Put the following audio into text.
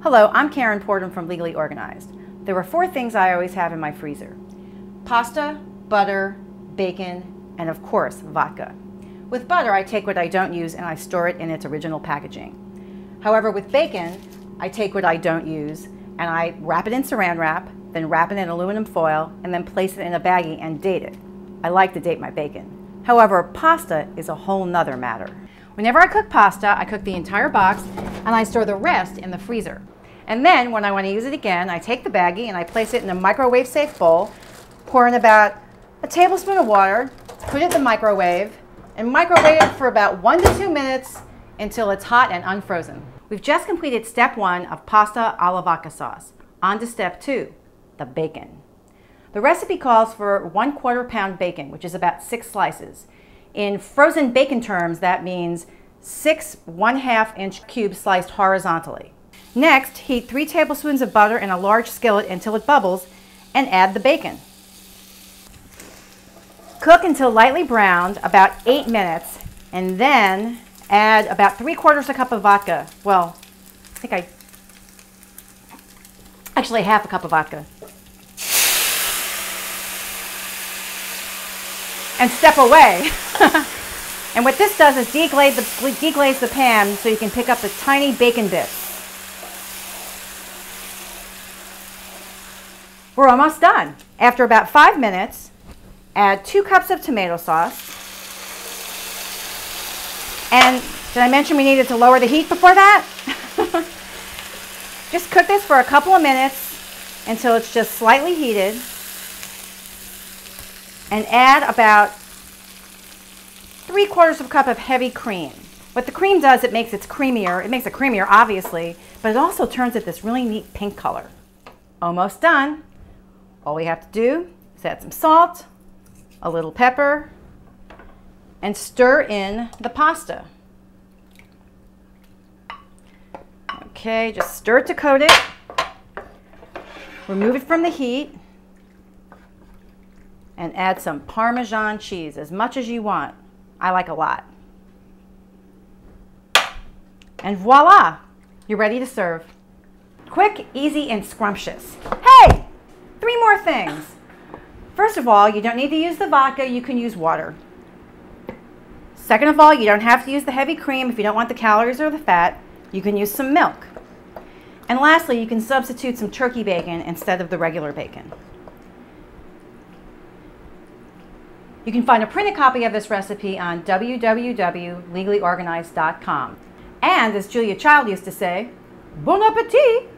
Hello, I'm Karen Pordum from Legally Organized. There are 4 things I always have in my freezer: pasta, butter, bacon, and of course, vodka. With butter, I take what I don't use and I store it in its original packaging. However, with bacon, I take what I don't use and I wrap it in saran wrap, then wrap it in aluminum foil, and then place it in a baggie and date it. I like to date my bacon. However, pasta is a whole nother matter. Whenever I cook pasta, I cook the entire box and I store the rest in the freezer. And then when I want to use it again, I take the baggie and I place it in a microwave-safe bowl, pour in about a tablespoon of water, put it in the microwave, and microwave it for about 1 to 2 minutes until it's hot and unfrozen. We've just completed step 1 of pasta alla vodka sauce. On to step 2, the bacon. The recipe calls for 1/4 pound bacon, which is about 6 slices. In frozen bacon terms, that means 6 1/2 inch cubes sliced horizontally. Next, heat 3 tablespoons of butter in a large skillet until it bubbles and add the bacon. Cook until lightly browned, about 8 minutes, and then add about 3/4 a cup of vodka. Well, actually 1/2 cup of vodka. And step away. And what this does is deglaze the pan so you can pick up the tiny bacon bits. We're almost done. After about 5 minutes, add 2 cups of tomato sauce. And did I mention we needed to lower the heat before that? Just cook this for a couple of minutes until it's just slightly heated. And add about 3/4 cup of heavy cream. What the cream does, it makes it creamier. It makes it creamier, obviously, but it also turns it this really neat pink color. Almost done. All we have to do is add some salt, a little pepper, and stir in the pasta. Okay, just stir it to coat it. Remove it from the heat. And add some Parmesan cheese, as much as you want. I like a lot. And voila, you're ready to serve. Quick, easy, and scrumptious. Hey, 3 more things. First of all, you don't need to use the vodka, you can use water. Second of all, you don't have to use the heavy cream if you don't want the calories or the fat. You can use some milk. And lastly, you can substitute some turkey bacon instead of the regular bacon. You can find a printed copy of this recipe on www.legallyorganized.com. And as Julia Child used to say, bon appetit!